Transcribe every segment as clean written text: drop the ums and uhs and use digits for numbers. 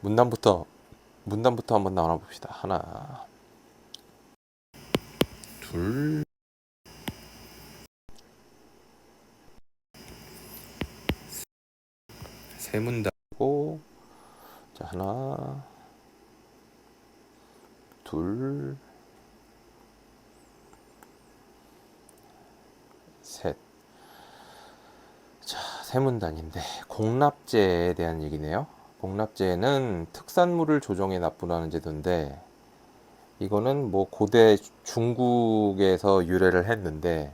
문단부터 한번 나눠 봅시다. 하나, 둘, 세 문단이고, 자, 하나, 둘, 셋. 자, 세 문단인데 공납제에 대한 얘기네요. 공납제는 특산물을 조정해 납부하는 제도인데, 이거는 뭐 고대 중국에서 유래를 했는데,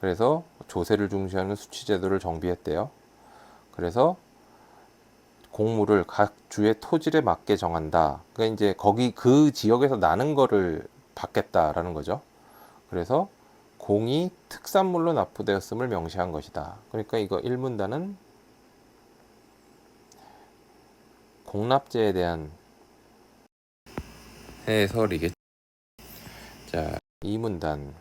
그래서 조세를 중시하는 수취제도를 정비했대요. 그래서 공물을 각 주의 토질에 맞게 정한다. 그러니까 이제 거기 그 지역에서 나는 거를 받겠다라는 거죠. 그래서 공이 특산물로 납부되었음을 명시한 것이다. 그러니까 이거 1문단은 공납제에 대한 해설이겠죠. 자, 2문단.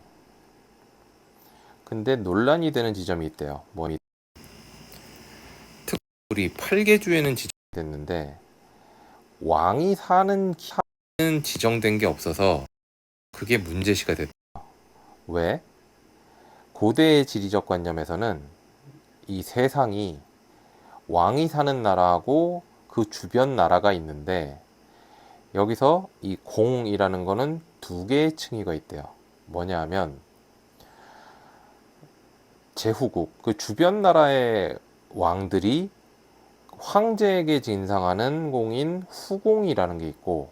근데 논란이 되는 지점이 있대요. 뭐니? 특물이 8개주에는 지정됐는데 왕이 사는 지정된 게 없어서 그게 문제시가 됐다. 왜? 고대의 지리적 관념에서는 이 세상이 왕이 사는 나라하고 그 주변 나라가 있는데, 여기서 이 공이라는 거는 두 개의 층위가 있대요. 뭐냐 하면 제후국, 그 주변 나라의 왕들이 황제에게 진상하는 공인 후공이라는 게 있고,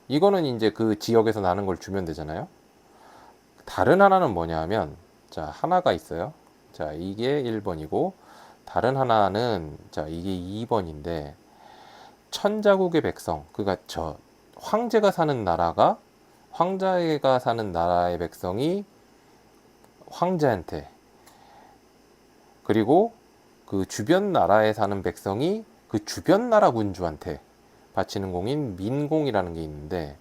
이거는 이제 그 지역에서 나는 걸 주면 되잖아요. 다른 하나는 뭐냐 하면, 자, 하나가 있어요. 자, 이게 1번이고, 다른 하나는, 자, 이게 2번인데, 천자국의 백성, 그러니까 저 황제가 사는 나라가, 황제가 사는 나라의 백성이 황제한테, 그리고 그 주변 나라에 사는 백성이 그 주변 나라 군주한테 바치는 공인 민공이라는 게 있는데,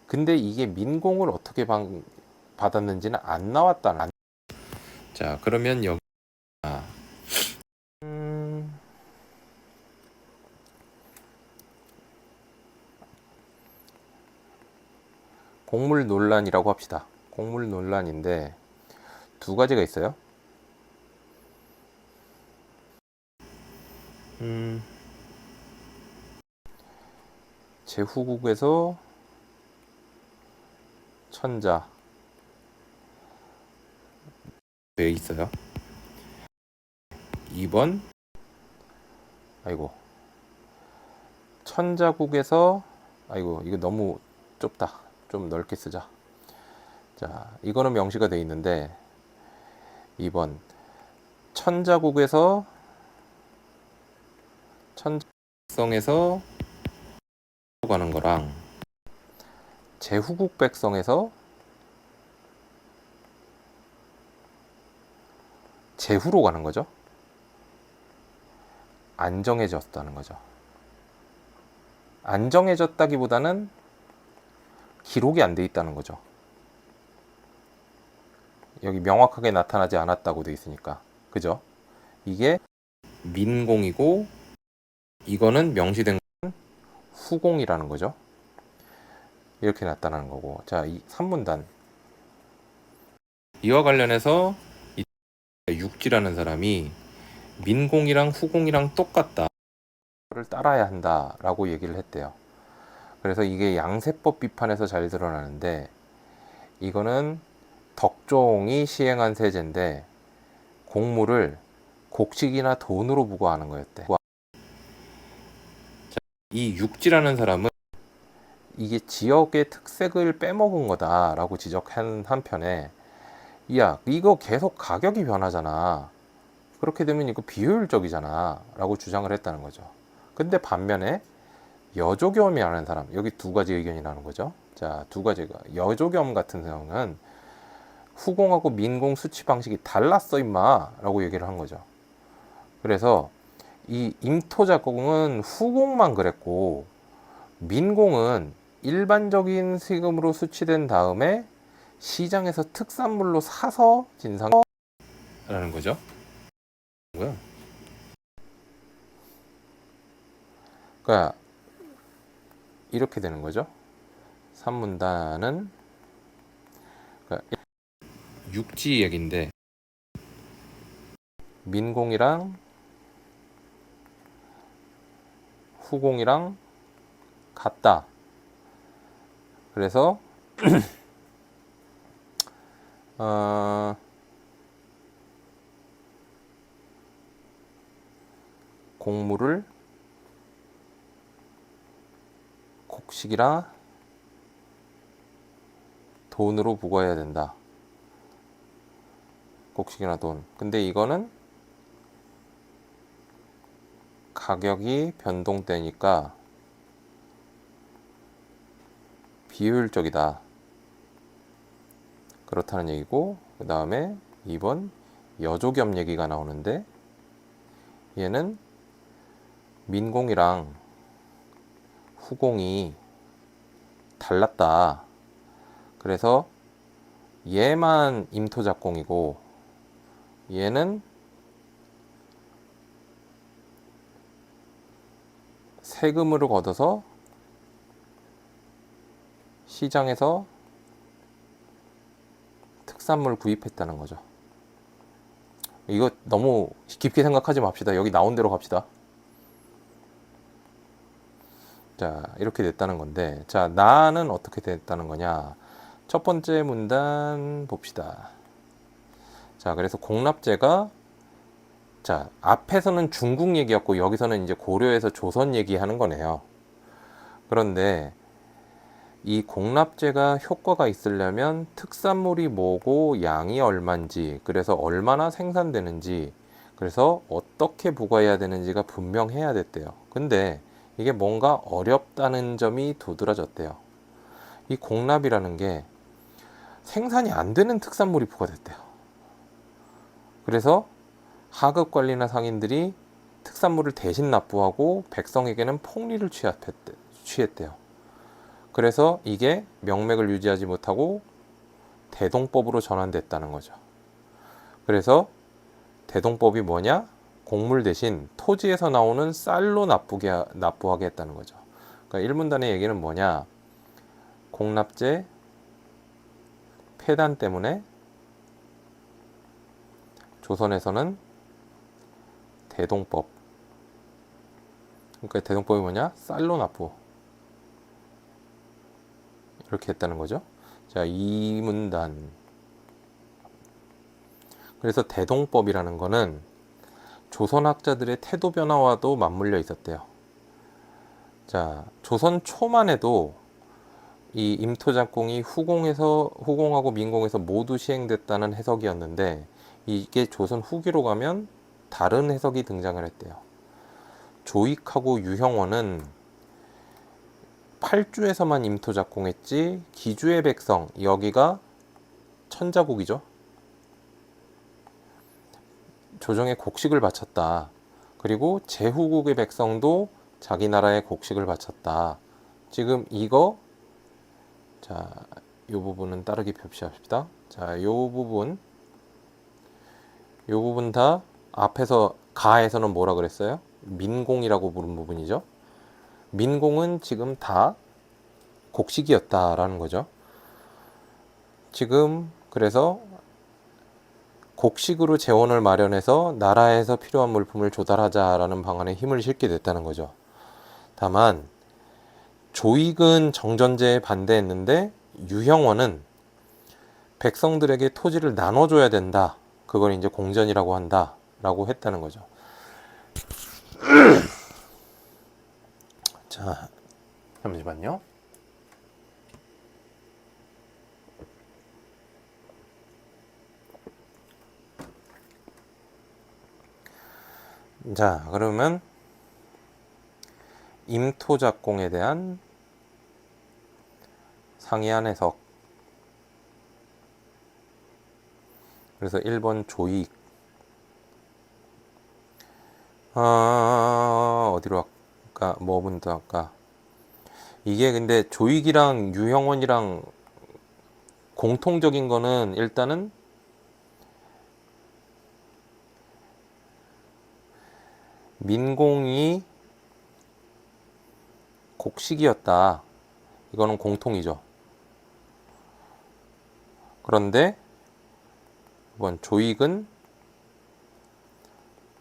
근데 이게 민공을 어떻게 받았는지는 안 나왔다는. 자, 그러면 여기 음, 공물 논란이라고 합시다. 공물 논란인데 두 가지가 있어요. 제후국에서 천자 돼 있어요. 2번, 아이고, 천자국에서, 아이고, 이거 너무 좁다. 좀 넓게 쓰자. 자, 이거는 명시가 돼 있는데 2번, 천자국에서, 천자백성에서 가는 거랑 제후국 백성에서 제후로 가는 거죠. 안 정해졌다는 거죠. 안 정해졌다기보다는 기록이 안 돼 있다는 거죠. 여기 명확하게 나타나지 않았다고 돼 있으니까. 그죠? 이게 민공이고, 이거는 명시된 후공이라는 거죠. 이렇게 나타나는 거고. 자, 이 3문단. 이와 관련해서 이 육지라는 사람이 민공이랑 후공이랑 똑같다. 를 따라야 한다라고 얘기를 했대요. 그래서 이게 양세법 비판에서 잘 드러나는데, 이거는 덕종이 시행한 세제인데 공물을 곡식이나 돈으로 부과하는 거였대. 이 육지라는 사람은 이게 지역의 특색을 빼먹은 거다라고 지적한 한편에, 야, 이거 계속 가격이 변하잖아. 그렇게 되면 이거 비효율적이잖아 라고 주장을 했다는 거죠. 근데 반면에 여조겸이라는 사람, 여기 두 가지 의견이 나는 거죠. 자, 두 가지가, 여조겸 같은 경우는 후공하고 민공 수치 방식이 달랐어 임마 라고 얘기를 한 거죠. 그래서 이 임토작공은 후공만 그랬고, 민공은 일반적인 세금으로 수취된 다음에 시장에서 특산물로 사서 진상라는 거죠. 그러니까 그러니까 이렇게 되는 거죠. 3문단은 그러니까 육지 얘긴데 민공이랑 후공이랑 같다. 그래서 곡물을 곡식이라 돈으로 부과해야 된다. 곡식이나 돈. 근데 이거는 가격이 변동되니까 비효율적이다. 그렇다는 얘기고, 그 다음에 2번 여조겸 얘기가 나오는데, 얘는 민공이랑 후공이 달랐다. 그래서 얘만 임토작공이고 얘는 세금으로 걷어서 시장에서 특산물 구입했다는 거죠. 이거 너무 깊게 생각하지 맙시다. 여기 나온 대로 갑시다. 자, 이렇게 됐다는 건데, 자, 나는 어떻게 됐다는 거냐? 첫 번째 문단 봅시다. 자, 그래서 공납제가, 자, 앞에서는 중국 얘기였고 여기서는 이제 고려에서 조선 얘기하는 거네요. 그런데 이 공납제가 효과가 있으려면 특산물이 뭐고 양이 얼만지, 그래서 얼마나 생산되는지, 그래서 어떻게 부과해야 되는지가 분명해야 됐대요. 근데 이게 뭔가 어렵다는 점이 두드러졌대요. 이 공납이라는 게 생산이 안 되는 특산물이 부과됐대요. 그래서 하급 관리나 상인들이 특산물을 대신 납부하고 백성에게는 폭리를 취했대요. 그래서 이게 명맥을 유지하지 못하고 대동법으로 전환됐다는 거죠. 그래서 대동법이 뭐냐? 곡물 대신 토지에서 나오는 쌀로 납부하게 했다는 거죠. 그러니까 1문단의 얘기는 뭐냐? 공납제 폐단 때문에 조선에서는 대동법, 그러니까 대동법이 뭐냐? 쌀로 납부, 이렇게 했다는 거죠. 자, 2문단. 그래서 대동법이라는 거는 조선학자들의 태도 변화와도 맞물려 있었대요. 자, 조선 초만 해도 이 임토작공이 후공하고 민공에서 모두 시행됐다는 해석이었는데, 이게 조선 후기로 가면 다른 해석이 등장을 했대요. 조익하고 유형원은 8주에서만 임토작공했지, 기주의 백성, 여기가 천자국이죠. 조정에 곡식을 바쳤다. 그리고 제후국의 백성도 자기 나라에 곡식을 바쳤다. 지금 이거, 자, 이 부분은 따르기 표시합시다. 자, 이 부분 다 앞에서 가에서는 뭐라 그랬어요? 민공이라고 부른 부분이죠. 민공은 지금 다 곡식이었다라는 거죠. 지금 그래서 곡식으로 재원을 마련해서 나라에서 필요한 물품을 조달하자라는 방안에 힘을 실게 됐다는 거죠. 다만 조익은 정전제에 반대했는데 유형원은 백성들에게 토지를 나눠줘야 된다. 그걸 이제 공전이라고 한다. 라고 했다는 거죠. 자, 잠시만요. 자, 그러면 임토작공에 대한 상이한 해석. 그래서 1번 조익. 어디로 할까? 뭐 먼저 할까? 이게 근데 조익이랑 유형원이랑 공통적인 거는 일단은 민공이 곡식이었다. 이거는 공통이죠. 그런데 이번 조익은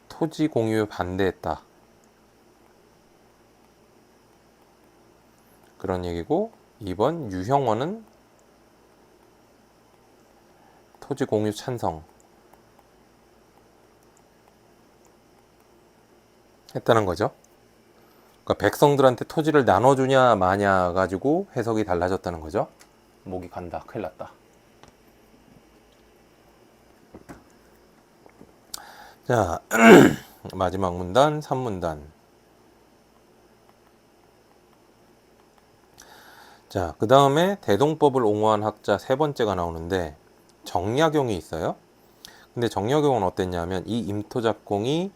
토지 공유에 반대했다. 그런 얘기고, 2번 유형원은 토지 공유 찬성 했다는 거죠. 그러니까 백성들한테 토지를 나눠주냐 마냐 가지고 해석이 달라졌다는 거죠. 목이 간다. 큰일 났다. 자, 마지막 문단 3문단. 자, 그 다음에 대동법을 옹호한 학자 세 번째가 나오는데 정약용이 있어요. 근데 정약용은 어땠냐면 이 임토작공이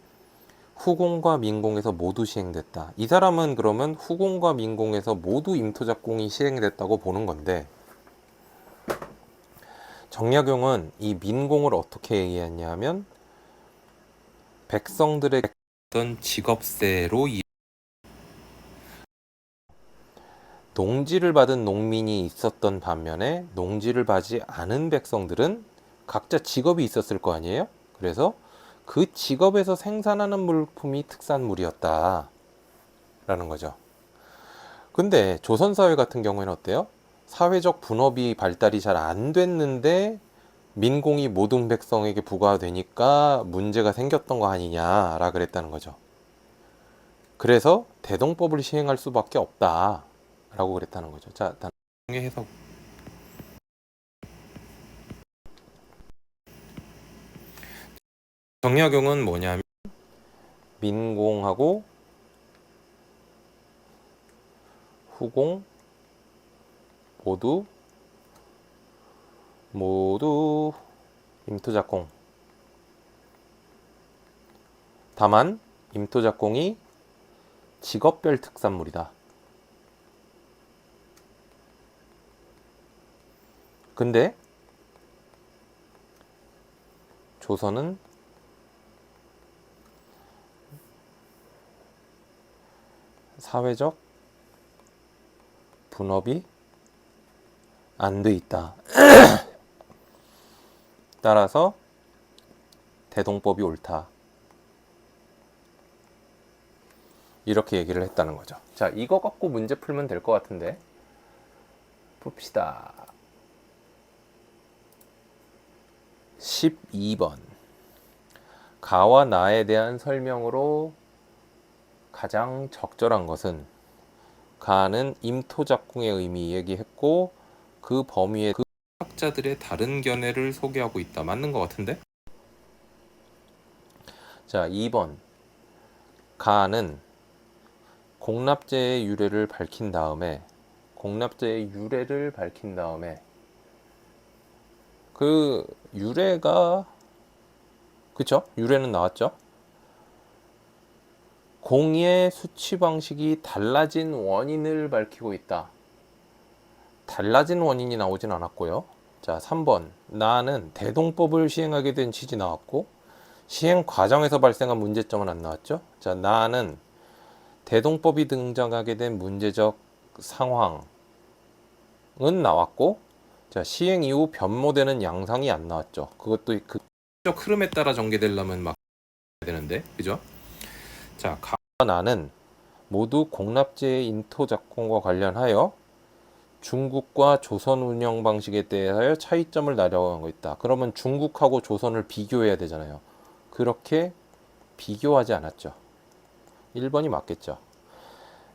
후공과 민공에서 모두 시행됐다. 이 사람은 그러면 후공과 민공에서 모두 임토작공이 시행됐다고 보는 건데, 정약용은 이 민공을 어떻게 얘기했냐면 백성들의 어떤 직업세로 농지를 받은 농민이 있었던 반면에 농지를 받지 않은 백성들은 각자 직업이 있었을 거 아니에요? 그래서 그 직업에서 생산하는 물품이 특산물이었다 라는 거죠. 근데 조선사회 같은 경우에는 어때요? 사회적 분업이 발달이 잘 안 됐는데 민공이 모든 백성에게 부과되니까 문제가 생겼던 거 아니냐라 그랬다는 거죠. 그래서 대동법을 시행할 수밖에 없다 라고 그랬다는 거죠. 자, 단의 해석. 정약용은 뭐냐면 민공하고 후공 모두 임토작공. 다만 임토작공이 직업별 특산물이다. 근데 조선은 사회적 분업이 안 돼 있다. 따라서 대동법이 옳다. 이렇게 얘기를 했다는 거죠. 자, 이거 갖고 문제 풀면 될 것 같은데 봅시다. 12번. 가와 나에 대한 설명으로 가장 적절한 것은, 가는 임토작공의 의미 얘기했고 그 범위에 그 학자들의 다른 견해를 소개하고 있다. 맞는 것 같은데? 자, 2번. 가는 공납제의 유래를 밝힌 다음에 그 유래가, 그쵸? 유래는 나왔죠? 공의 수치 방식이 달라진 원인을 밝히고 있다. 달라진 원인이 나오진 않았고요. 자, 3번. 나는 대동법을 시행하게 된 취지 나왔고 시행 과정에서 발생한 문제점은 안 나왔죠. 자, 나는 대동법이 등장하게 된 문제적 상황은 나왔고, 자, 시행 이후 변모되는 양상이 안 나왔죠. 그것도 그 흐름에 따라 전개되려면 막 되는데, 그죠? 자, 가와 나는 모두 공납제의 인토 작공과 관련하여 중국과 조선 운영 방식에 대하여 차이점을 나려고 있다. 그러면 중국하고 조선을 비교해야 되잖아요. 그렇게 비교하지 않았죠. 1번이 맞겠죠.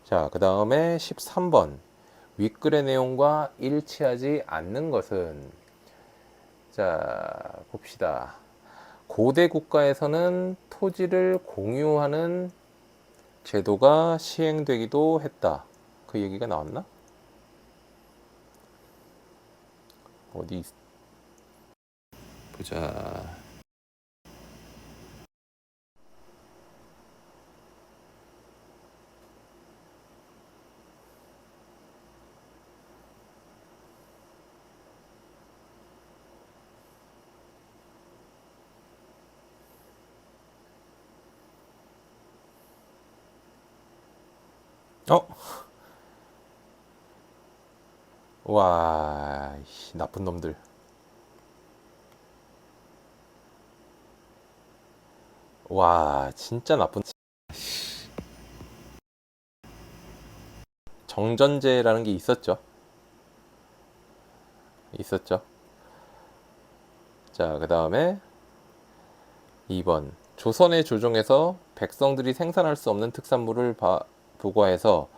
자, 그 다음에 13번. 윗글의 내용과 일치하지 않는 것은, 자, 봅시다. 고대 국가에서는 토지를 공유하는 제도가 시행되기도 했다. 그 얘기가 나왔나? 어디 보자. 어? 와, 씨, 나쁜 놈들. 와, 진짜 나쁜. 정전제라는 게 있었죠. 있었죠. 자, 그 다음에 2번. 조선의 조정에서 백성들이 생산할 수 없는 특산물을 부과해서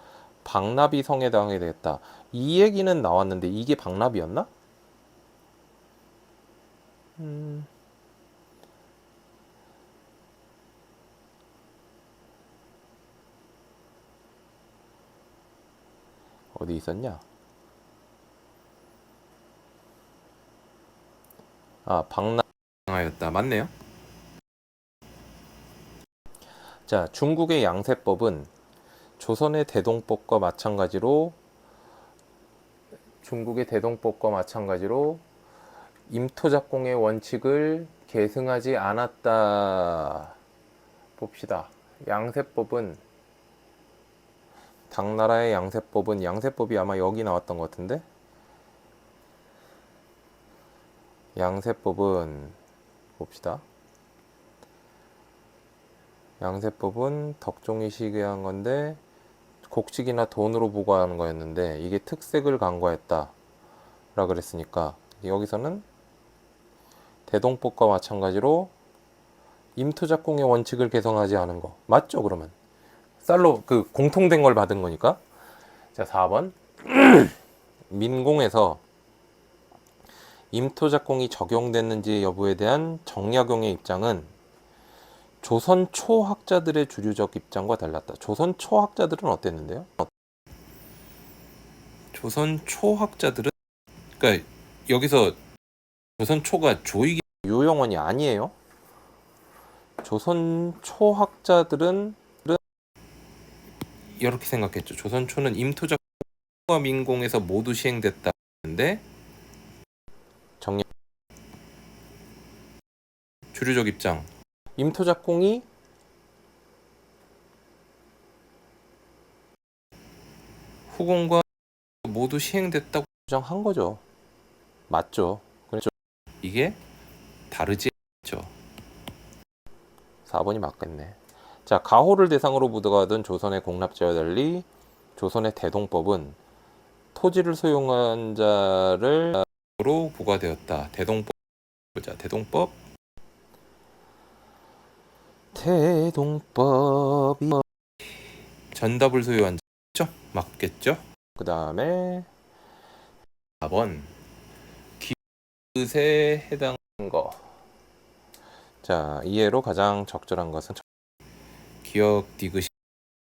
박나비 성에 당하게 되겠다. 이 얘기는 나왔는데 이게 박나비였나? 음, 어디 있었냐? 아, 박나비였다. 맞네요. 자, 중국의 양세법은 조선의 대동법과 마찬가지로 중국의 대동법과 마찬가지로 임토작공의 원칙을 계승하지 않았다. 봅시다. 양세법은 당나라의 양세법은 양세법이 아마 여기 나왔던 것 같은데 양세법은 봅시다. 양세법은 덕종이 시기한 건데 곡식이나 돈으로 부과하는 거였는데 이게 특색을 간과했다 라 그랬으니까 여기서는 대동법과 마찬가지로 임토작공의 원칙을 개성하지 않은 거 맞죠? 그러면 쌀로 그 공통된 걸 받은 거니까. 자, 4번. 민공에서 임토작공이 적용됐는지 여부에 대한 정약용의 입장은 조선 초학자들의 주류적 입장과 달랐다. 조선 초학자들은 어땠는데요? 조선 초학자들은 그러니까 여기서 조선 초가 조이기 요용원이 아니에요. 조선 초학자들은 이렇게 생각했죠. 조선 초는 임토작공과 민공에서 모두 시행됐다는데 정약 주류적 입장. 임토작공이 후공과 모두 시행됐다고 주장한 거죠. 맞죠? 그렇죠. 이게 다르지 않죠. 4번이 맞겠네. 자, 가호를 대상으로 부과하던 조선의 공납제와 달리 조선의 대동법은 토지를 소유한 자를 로 부과되었다. 대동법 보자. 대동법이 전답을 소유한 자죠? 맞겠죠? 그 다음에 4번 기뜻에 해당하는 거. 자, 이해로 가장 적절한 것은 기억 디귿이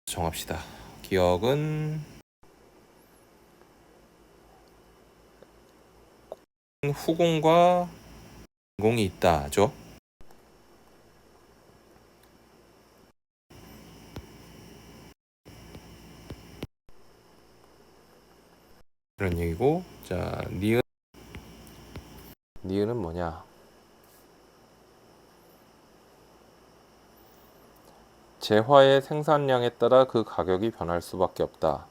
정합시다. 기억은 후공과 공이 있다죠. 그런 얘기고. 자, 니은은 뭐냐? 재화의 생산량에 따라 그 가격이 변할 수밖에 없다.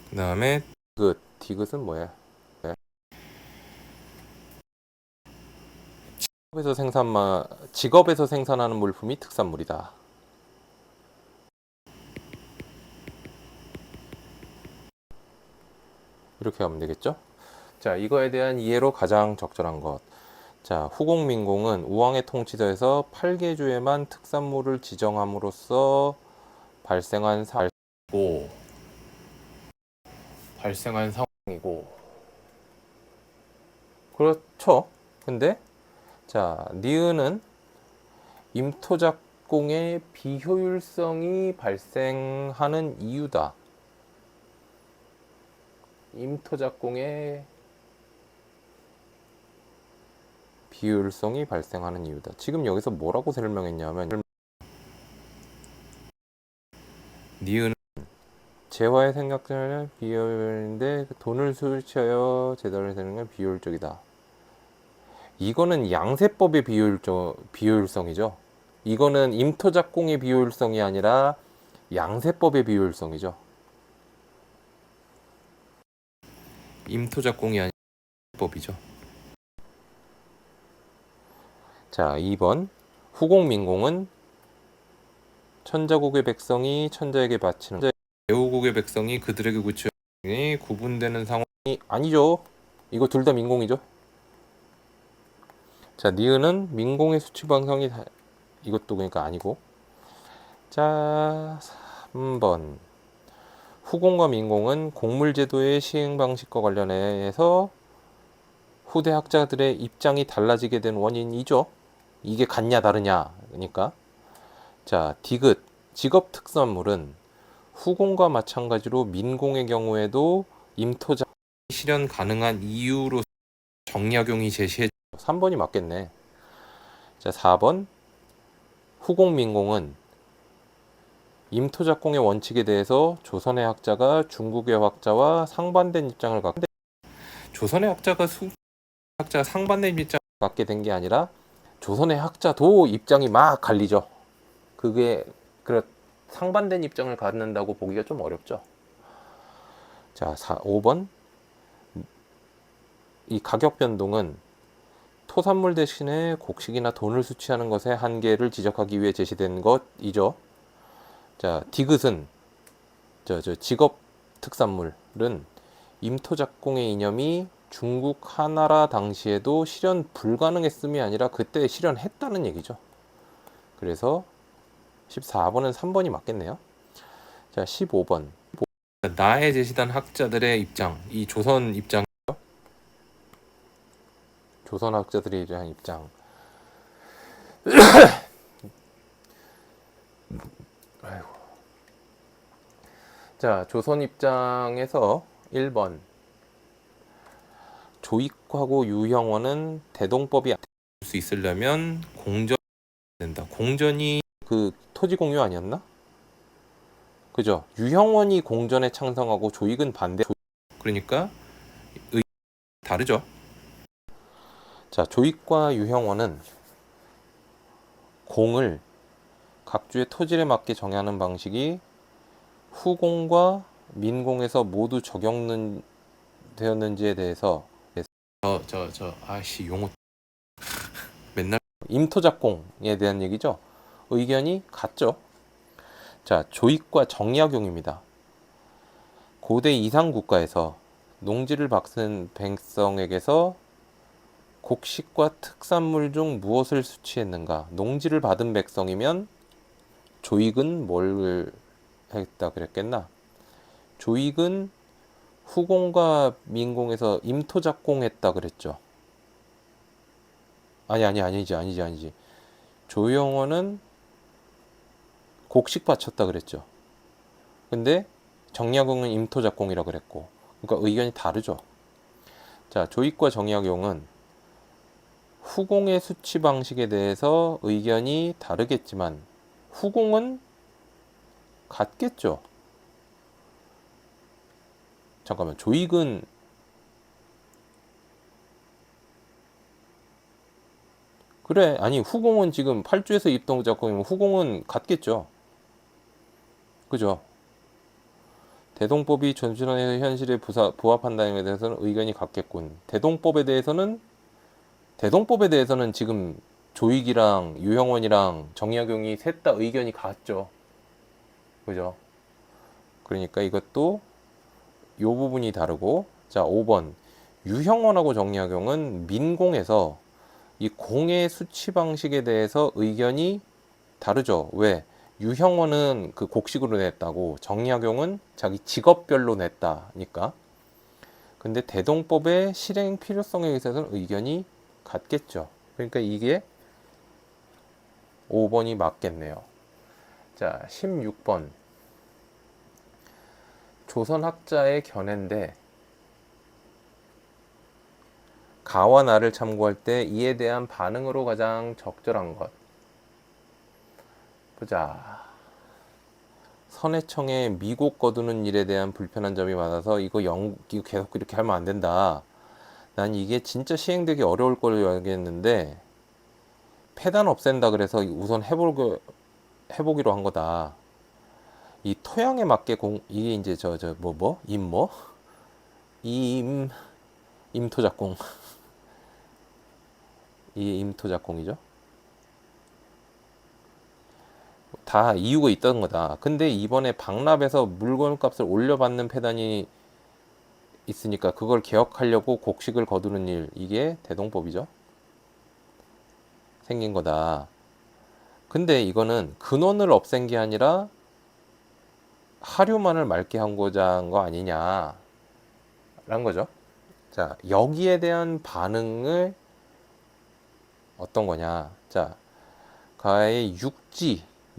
그 다음에 디귿은 뭐야? 네. 직업에서 생산하는 물품이 특산물이다. 이렇게 하면 되겠죠? 자, 이거에 대한 이해로 가장 적절한 것. 자, 후공민공은 우왕의 통치서에서 8개주에만 특산물을 지정함으로써 발생한 사고 발생한 상황이고 그렇죠. 근데 자, 니은은 임토작공의 비효율성이 발생하는 이유다. 임토작공의 비효율성이 발생하는 이유다. 지금 여기서 뭐라고 설명했냐면 니은은 재화의 생각자는 비효율인데 돈을 수치하여 재단을 되는 건 비효율적이다. 이거는 양세법의 비효율성이죠. 이거는 임토작공의 비효율성이 아니라 양세법의 비효율성이죠. 임토작공이 아니라 법이죠. 자, 2번. 후공민공은 천자국의 백성이 천자에게 바치는 배후국의 백성이 그들에게 구치하니 구분되는 상황이 아니죠. 이거 둘 다 민공이죠. 자, 니은은 민공의 수치 방성이 이것도 그러니까 아니고. 자, 3번. 후공과 민공은 공물제도의 시행 방식과 관련해서 후대 학자들의 입장이 달라지게 된 원인이죠. 이게 같냐 다르냐 그러니까. 자, 디귿 직업 특산물은 후공과 마찬가지로 민공의 경우에도 임토자 실현 가능한 이유로 정약용이 제시해 3번이 맞겠네. 자, 4번 후공 민공은 임토작공의 원칙에 대해서 조선의 학자가 중국의 학자와 상반된 입장을 갖고 조선의 학자가 학자 상반된 입장을 갖게 된 게 아니라 조선의 학자도 입장이 막 갈리죠. 그게 상반된 입장을 갖는다고 보기가 좀 어렵죠. 자, 5번 이 가격 변동은 토산물 대신에 곡식이나 돈을 수취하는 것의 한계를 지적하기 위해 제시된 것이죠. 자, 디귿은 직업 특산물은 임토작공의 이념이 중국 하나라 당시에도 실현 불가능했음이 아니라 그때 실현했다는 얘기죠. 그래서 14번은 3번이 맞겠네요. 자, 15번. 나에 제시된 학자들의 입장, 이 조선 입장, 조선 학자들의 입장. 아이고. 자, 조선 입장에서 1번. 조익하고 유형원은 대동법이 될 수 있으려면 공전 된다. 공전이 그 토지 공유 아니었나? 그죠? 유형원이 공전에 창성하고 조익은 반대. 그러니까 다르죠. 자, 조익과 유형원은 공을 각주의 토질에 맞게 정하는 방식이 후공과 민공에서 모두 적용되었는지에 대해서 아씨 용어 맨날 임토작공에 대한 얘기죠. 의견이 같죠. 자, 조익과 정약용입니다. 고대 이상 국가에서 농지를 박은 백성에게서 곡식과 특산물 중 무엇을 수취했는가? 농지를 받은 백성이면 조익은 뭘 했다 그랬겠나? 조익은 후공과 민공에서 임토작공했다 그랬죠. 아니지. 조영원은 곡식 바쳤다 그랬죠. 근데 정약용은 임토작공이라 그랬고, 그러니까 의견이 다르죠. 자, 조익과 정약용은 후공의 수치 방식에 대해서 의견이 다르겠지만 후공은 같겠죠. 잠깐만, 조익은 그래, 아니 후공은 지금 8주에서 입동작공이면 후공은 같겠죠. 그죠? 대동법이 전순환의 현실에 부합한다는 데 대해서는 의견이 같겠군. 대동법에 대해서는 지금 조익이랑 유형원이랑 정약용이 셋 다 의견이 같죠. 그죠? 그러니까 이것도 요 부분이 다르고. 자, 5번 유형원하고 정약용은 민공에서 이 공의 수치 방식에 대해서 의견이 다르죠. 왜? 유형원은 그 곡식으로 냈다고 정약용은 자기 직업별로 냈다니까. 근데 대동법의 실행 필요성에 있어서는 의견이 같겠죠. 그러니까 이게 5번이 맞겠네요. 자, 16번. 조선학자의 견해인데 가와 나를 참고할 때 이에 대한 반응으로 가장 적절한 것. 보자. 선해청에 미국 거두는 일에 대한 불편한 점이 많아서 이거 계속 이렇게 하면 안 된다. 난 이게 진짜 시행되기 어려울 걸로 알겠는데 폐단 없앤다 그래서 우선 해보기로 한 거다. 이 토양에 맞게 이게 이제 임 임토작공 이게 임토작공이죠. 다 이유가 있던 거다. 근데 이번에 박람회에서 물건값을 올려받는 폐단이 있으니까 그걸 개혁하려고 곡식을 거두는 일, 이게 대동법이죠. 생긴 거다. 근데 이거는 근원을 없앤 게 아니라 하류만을 맑게 한고자 한 거 아니냐라는 거죠. 자, 여기에 대한 반응을 어떤 거냐. 자, 가의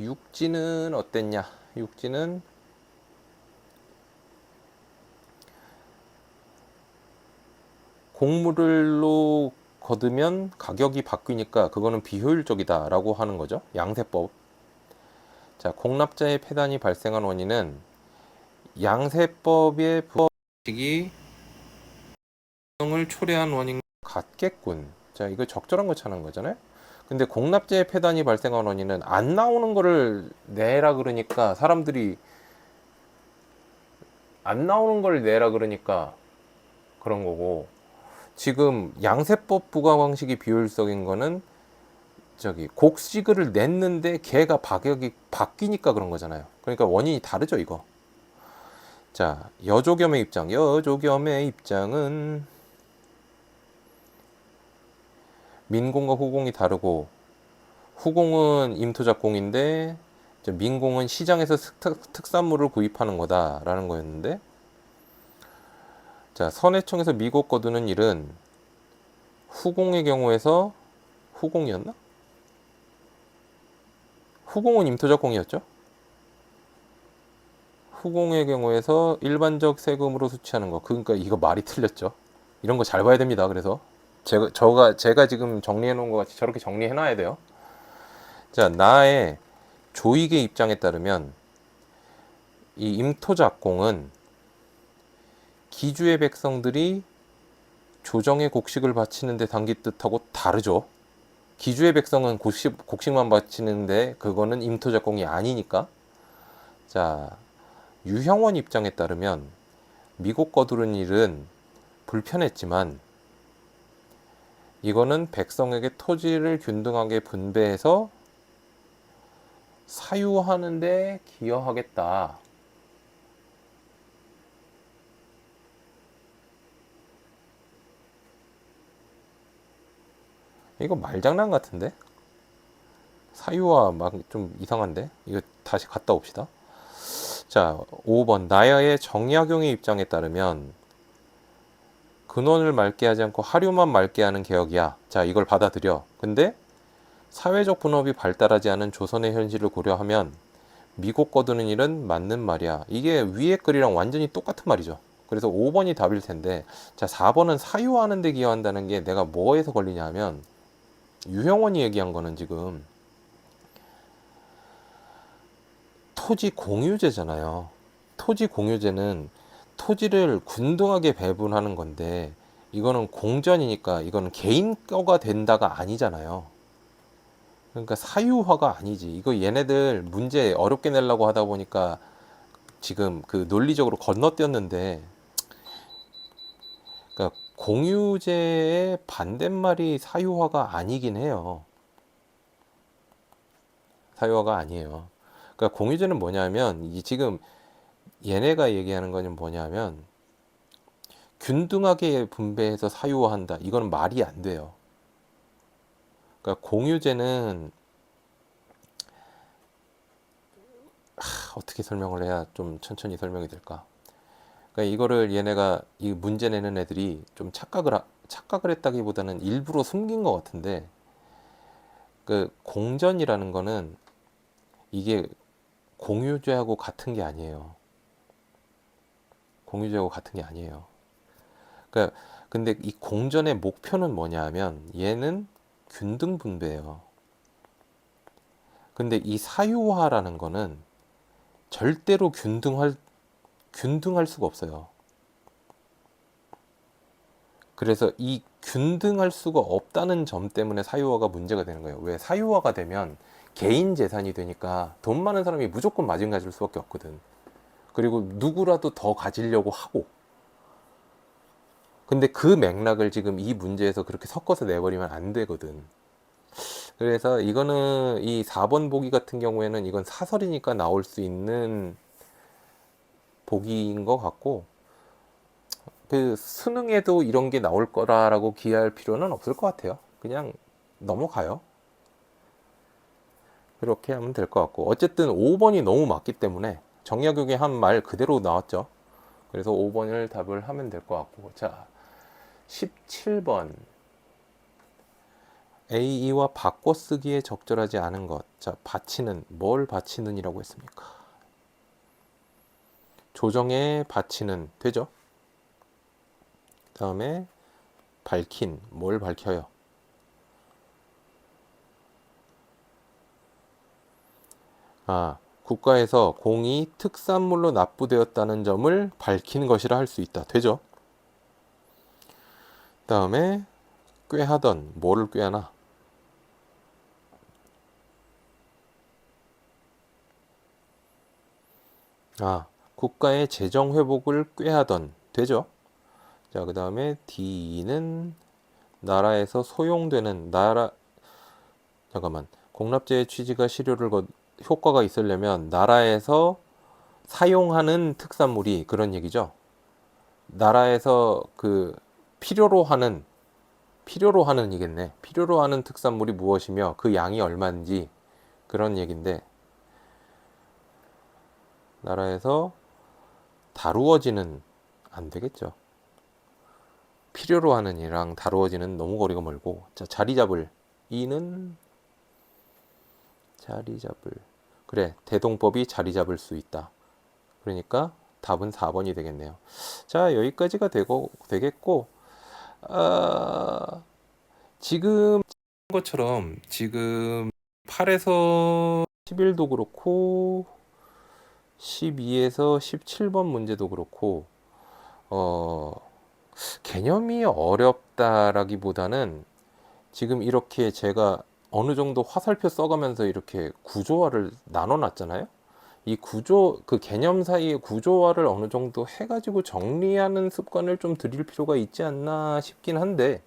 육지는 어땠냐. 육지는 곡물로 거두면 가격이 바뀌니까 그거는 비효율적이다 라고 하는 거죠. 양세법. 자, 공납자의 폐단이 발생한 원인은 양세법의 부칙이 을 초래한 원인 같겠군. 자, 이거 적절한 거 찾는 거잖아요. 근데 공납자의 폐단이 발생한 원인은 안 나오는 거를 내라 그러니까 사람들이 안 나오는 걸 내라 그러니까 그런 거고, 지금 양세법 부과 방식이 비효율적인 거는 곡식을 냈는데 걔가 가격이 바뀌니까 그런 거잖아요. 그러니까 원인이 다르죠, 이거. 자, 여조겸의 입장은 민공과 후공이 다르고, 후공은 임토작공인데 민공은 시장에서 특산물을 구입하는 거다라는 거였는데, 자, 선해청에서 미국 거두는 일은 후공의 경우에서 후공이었나? 후공은 임토작공이었죠. 후공의 경우에서 일반적 세금으로 수취하는 거. 그러니까 이거 말이 틀렸죠. 이런 거 잘 봐야 됩니다. 그래서 제가 지금 정리해 놓은 것 같이 저렇게 정리해 놔야 돼요. 자, 나의 조익의 입장에 따르면 이 임토작공은 기주의 백성들이 조정의 곡식을 바치는데 당길 뜻하고 다르죠. 기주의 백성은 곡식만 바치는데 그거는 임토작공이 아니니까. 자, 유형원 입장에 따르면 미국 거두는 일은 불편했지만 이거는 백성에게 토지를 균등하게 분배해서 사유하는데 기여하겠다. 이거 말장난 같은데? 사유와 막 좀 이상한데? 이거 다시 갔다 옵시다. 자, 5번. 나야의 정약용의 입장에 따르면 근원을 맑게 하지 않고 하류만 맑게 하는 개혁이야. 자, 이걸 받아들여. 근데 사회적 분업이 발달하지 않은 조선의 현실을 고려하면 미국 거두는 일은 맞는 말이야. 이게 위에 글이랑 완전히 똑같은 말이죠. 그래서 5번이 답일 텐데, 자, 4번은 사유하는 데 기여한다는 게 내가 뭐에서 걸리냐 하면, 유형원이 얘기한 거는 지금 토지 공유제잖아요. 토지 공유제는 토지를 균등하게 배분하는 건데, 이거는 공전이니까 이거는 개인 거가 된다가 아니잖아요. 그러니까 사유화가 아니지. 이거 얘네들 문제 어렵게 내려고 하다 보니까 지금 그 논리적으로 건너뛰었는데, 그러니까 공유제의 반대말이 사유화가 아니긴 해요. 사유화가 아니에요. 그러니까 공유제는 뭐냐면, 이 지금 얘네가 얘기하는 거는 뭐냐면 균등하게 분배해서 사유화한다. 이건 말이 안 돼요. 그러니까 공유제는 어떻게 설명을 해야 좀 천천히 설명이 될까? 그러니까 이거를 얘네가 이 문제 내는 애들이 좀 착각을 했다기보다는 일부러 숨긴 것 같은데, 그 공전이라는 거는 이게 공유제하고 같은 게 아니에요. 공유제하고 같은 게 아니에요. 그러니까 근데 이 공전의 목표는 뭐냐 하면 얘는 균등 분배예요. 근데 이 사유화라는 거는 절대로 균등할 수가 없어요. 그래서 이 균등할 수가 없다는 점 때문에 사유화가 문제가 되는 거예요. 왜? 사유화가 되면 개인 재산이 되니까 돈 많은 사람이 무조건 마진 가질 수밖에 없거든. 그리고 누구라도 더 가지려고 하고. 근데 그 맥락을 지금 이 문제에서 그렇게 섞어서 내버리면 안 되거든. 그래서 이거는 이 4번 보기 같은 경우에는 이건 사설이니까 나올 수 있는 보기인 것 같고, 그 수능에도 이런 게 나올 거라고 기대할 필요는 없을 것 같아요. 그냥 넘어가요. 그렇게 하면 될 것 같고, 어쨌든 5번이 너무 맞기 때문에 정약용이 한 말 그대로 나왔죠. 그래서 5번을 답을 하면 될 것 같고, 자 17번 AE와 바꿔쓰기에 적절하지 않은 것. 자, 바치는, 뭘 바치는 이라고 했습니까? 조정에 바치는 되죠. 다음에 밝힌, 뭘 밝혀요? 국가에서 공이 특산물로 납부되었다는 점을 밝힌 것이라 할 수 있다. 되죠. 다음에 꾀하던, 뭐를 꾀하나? 국가의 재정 회복을 꾀하던. 되죠. 자, 그 다음에 D는 나라에서 소용되는 공납제의 취지가 효과가 있으려면 나라에서 사용하는 특산물이 그런 얘기죠. 나라에서 그 필요로 하는 이겠네. 필요로 하는 특산물이 무엇이며 그 양이 얼마인지 그런 얘기인데, 나라에서 다루어지는 안 되겠죠. 필요로 하는 이랑 다루어지는 너무 거리가 멀고. 자, 자리 잡을 이는 자리 잡을. 그래, 대동법이 자리 잡을 수 있다. 그러니까 답은 4번이 되겠네요. 자, 여기까지가 되겠고, 지금 것처럼 지금 8에서 11도 그렇고 12에서 17번 문제도 그렇고 개념이 어렵다라기보다는 지금 이렇게 제가 어느 정도 화살표 써가면서 이렇게 구조화를 나눠 놨잖아요. 이 그 개념 사이의 구조화를 어느 정도 해가지고 정리하는 습관을 좀 들일 필요가 있지 않나 싶긴 한데,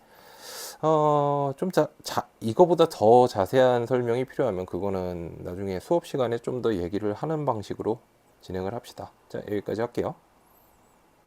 이거보다 더 자세한 설명이 필요하면 그거는 나중에 수업 시간에 좀 더 얘기를 하는 방식으로 진행을 합시다. 자, 여기까지 할게요.